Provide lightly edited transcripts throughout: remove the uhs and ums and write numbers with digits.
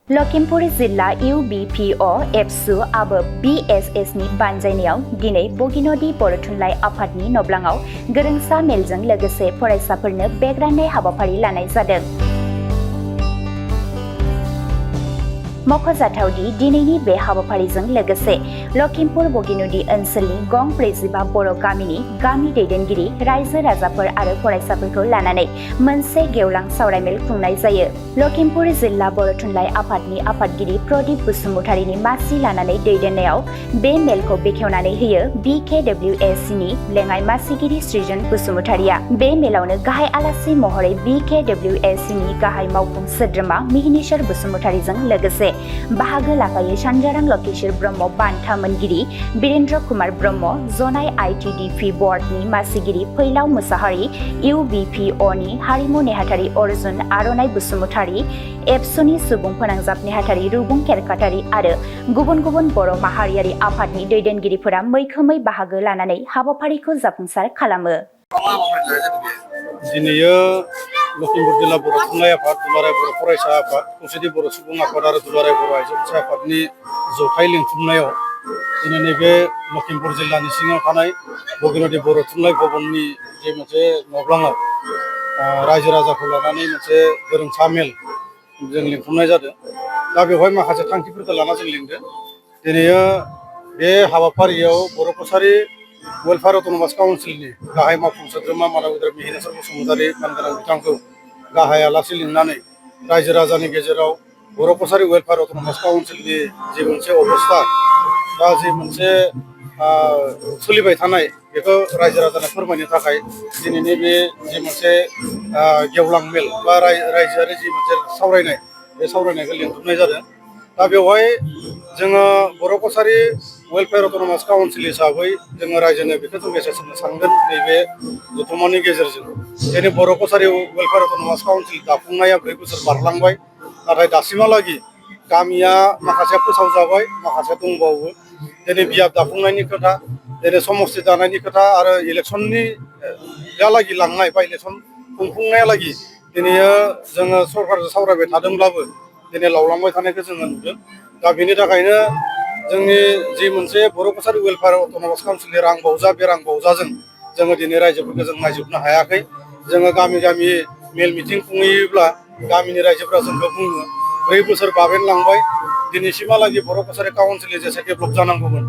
लखिमपुर जिल्ला इउबिपिअ एबसु आबो बिएसएसनि बानजायनायाव दिनै बगिनदि बर' थुनलाइ आफादनि नब्लाङाव गोरोंसा मेलजों लोगोसे फरायसाफोरनो बेग राननाय हाबाफारि लानाय जादों। मख'जाथावदि दिनैनि बे हाबाफारिजों लोगोसे लखिमपुर बगिनदि ओनसोलनि गं 45 बर' गामिनि गामि दैदेनगिरि रायजो राजाफोर आरो फरायसाफोरखौ लानानै मोनसे गेवलां सावरायमेल खुंनाय जायो। लखिमपुर जिल्ला बर' थुनलाइ आफादनि आफादगिरि प्रदीप बसुमतारीनि मासि लानानै दैदेननायाव बे मेलखौ बेखेवनानै होयो बिकेडब्लिउएसिनि लेङाइ मासिगिरि सृजन बसुमतारीया। बे मेलावनो गाहाय आलासि महरै बिकेडब्लिउएसिनि गाहाय मावफुं सोद्रोमा मिहिनीश्वर बसुमतारीजों लोगोसे बाहागो लाफायो सानजारां लकेश्वर ब्रह्म बान्था मोनगिरि बीरेन्द्र कुमार ब्रह्म, जनाय आइटिडिपि बर्डनि मासिगिरि फैलाव मुसाहारि, इउबिपिअनि हारिमु नेहाथारि अर्जुन आर'नाइ बसुमतारी, एबसुनि सुबुं फोनांजाब नेहाथारि रुबुं खेरखातारि आरो गुबुन गुबुन बर' माहारियारि आफादनि दैदेनगिरिफोरा मैखोमै बाहागो लानानै हाबाफारिखौ जाफुंसार खालामो। दिनैयो लखिमपुर जिल्ला बर' थुनलाइ आफाद, दुलाराय बर' फरायसा आफाद, खौसेथि बर' सुबुं आफाद आरो दुलाराय बर' आइजो आफादनि जथाय लिंथुमनायाव दिनै नैबे लखिमपुर जिल्लानि सिङाव थानाय बगिनदि बर' थुनलाइ भवननि जे मोनसे नब्लाङाव रायजो राजाखौ लानानै मोनसे गोरोंसा मेल जों लिंथुमनाय जादों। दा बेवहाय माखासे थांखिफोरखौ लाना जों लिंदों। दिनैयो बे हाबाफारियाव बर' कसारी वेलफेयार अट'नमास काउन्सिलनि गाहाय मावफुं सोद्रोमा मानगेन्द्र मिहिनीश्वर बसुमतारी मानगोनां बिथांखौ गाहाय आलासि लिंनानै रायजो राजानि गेजेराव बर' कसारी वेलफेयार अट'नमास काउन्सिलनि जि मोनसे अबस्था बा जि मोनसे सोलिबाय थानाय बेखौ रायजो राजानो फोरमायनो थाखाय दिनैनि बे जि मोनसे गेवलां मेल बा रायजोआरि जि मोनसे सावरायनाय बे सावरायनायखौ लिंथुमनाय जादों। दा बेवहाय जोङो बर' कसारी वेलफेयार अट'नमास काउन्सिल हिसाबै जोङो रायजोनो बेखौ जों मेसेज होनो सानगोन नैबे जथुम्मानि गेजेरजों। दिनै बर' कसारी वेलफेयार अट'नमास काउन्सिल दाफुंनाया 4 बोसोर बारलांबाय, नाथाय दासिमहालागि गामिया माखासे फोसावजाबाय, माखासे दंबावो। दिनै बियाब दाफुंनायनि खोथा, दिनै समस्ति दानायनि खोथा आरो इलेक्सननि यालागि लांनाय बा इलेक्सन खुंफुंनायालागि दिनैयो जोङो सरकारजों सावरायबाय थादोंब्लाबो दिनै लावलांबाय थानायखौ जोङो नुदों। दा बेनि थाखायनो जोंनि जि मोनसे बर' कसारी वेलफेयार अट'नमास काउन्सिलनि रां बावजा, बे रां बावजाजों जोङो दिनै रायजोफोरखौ जों नायजोबनो हायाखै। जोङो गामि गामि मेल मिटिं खुंहैयोब्ला गामिनि रायजोफ्रा जोंखौ बुङो 4 बोसोर बाबेनलांबाय, दिनैसिमहालागि बर' कसारी काउन्सिलनि जेसे डेभेलप जानांगौमोन,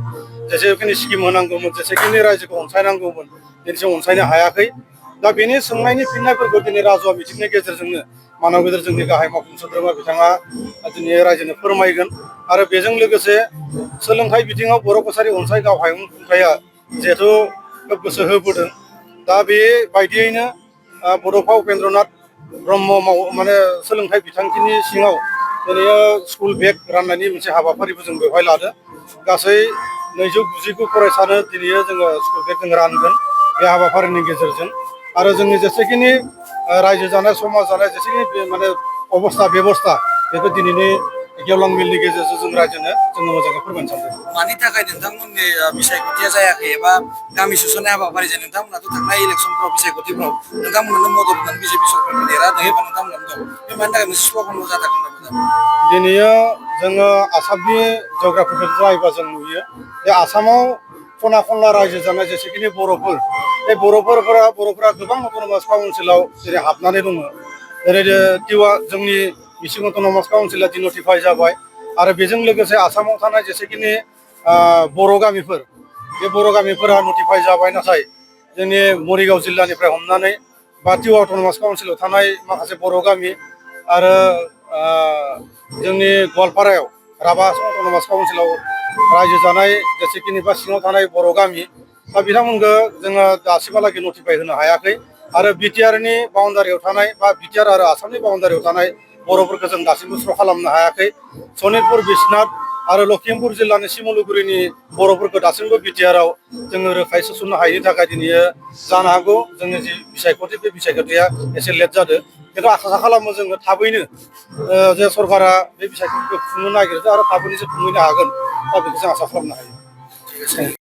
जेसेखिनि स्किम होनांगौमोन, जेसेखिनि रायजोखौ अनसायनांगौमोन, दिनैसिम अनसायनो हायाखै। दा बेनि सोंनायनि फिननायफोरखौ दिनै राजुवा मिटिंनि गेजेरजोंनो मानगेन्द्र जोंनि गाहाय मावफुं सोद्रोमा बिथाङा दिनै रायजोनो फोरमायगोन। आरो बेजों लोगोसे सोलोंथाइ बिथिङाव बर' कसारी अनसाय गाव हायुं खुंथाया जिहेथु गोसो होबोदों, दा बे बायदियैनो बड'फा उपेन्द्रनाथ ब्रह्म माने सोलोंथाइ बिथांखिनि सिङाव दिनै स्कुल बेग राननायनि मोनसे हाबाफारिबो जों बेवहाय लादों। गासै 299 फरायसानो दिनै जोङो स्कुल बेग जों रानगोन बे हाबाफारिनि गेजेरजों। आरो जोंनि जेसेखिनि रायजो जानाय, समाज जानाय जेसेखिनि माने अबस्था बेबस्था बेखौ दिनैनि गेवलां मेलनि गेजेरजों जों रायजोनो जोङो मोजाङै फोरमायनो सानदों। मानि थाखाय नोंथांमोननि बिसायख'थिया जायाखै एबा गामि सुसननाय हाबाफारिजों नोंथांमोनाथ' थांनाय इलेक्सनफ्राव बिसायख'थिफ्राव नोंथांमोनानो मदद होनानै बिजेपि सरकारखौ देरहादों एबा नोंथांमोनानो दं, बे मानि थाखाय मोनसे स्ल'गानल' जाथारगोन होनना बुंदों? दिनैयो जोङो आसामनि जग्राफिखौ नायोबा जों नुयो जे आसामाव खना खनला रायजो जानाय जेसेखिनि बर'फोर, बे बर'फोरा गोबां अट'नमास काउन्सिलाव जेरै हाबनानै दङ। जेरै टिवा जोंनि मिसिं अट'नमास काउन्सिला डिनटिफाइ जाबाय आरो बेजों लोगोसे आसामाव थानाय जेसेखिनि बर' गामिफोर, बे बर' गामिफोरा नटिफाइ जाबाय। नाथाय जोंनि मरिगाव जिल्लानिफ्राय हमनानै बा टिवा अट'नमास काउन्सिलाव थानाय माखासे बर' गामि आरो जोंनि गवालपारायाव राभा अट'नमास काउन्सिलाव रायजो जानाय जेसेखिनि बा सिङाव थानाय बर' गामि, दा बिथांमोनखौ जोङो दासिमहालागि नटिफाइ होनो हायाखै। आरो बिटिआरनि बाउण्डारियाव थानाय बा बिटिआर आरो आसामनि बाउण्डारियाव थानाय बर'फोरखौ जों दासिमबो स्र' खालामनो हायाखै। सनितपुर, बिश्वनाथ आरो लखिमपुर जिल्लानि सिमलुगुरिनि बर'फोरखौ दासिमबो बिटिआरआव जोङो रोखायै सोसननो हायैनि थाखाय दिनै जानो हागौ जोंनि जि बिसायख'थि, बे बिसायख'थिया एसे लेट जादों। खिन्थु आसा खालामो जोङो थाबैनो जे सरकारा बे बिसायख'थिखौ खुंनो नागिरदों आरो थाबैनो जे खुंहैनो हागोन, दा बेखौ जों आसा खालामनो हायो।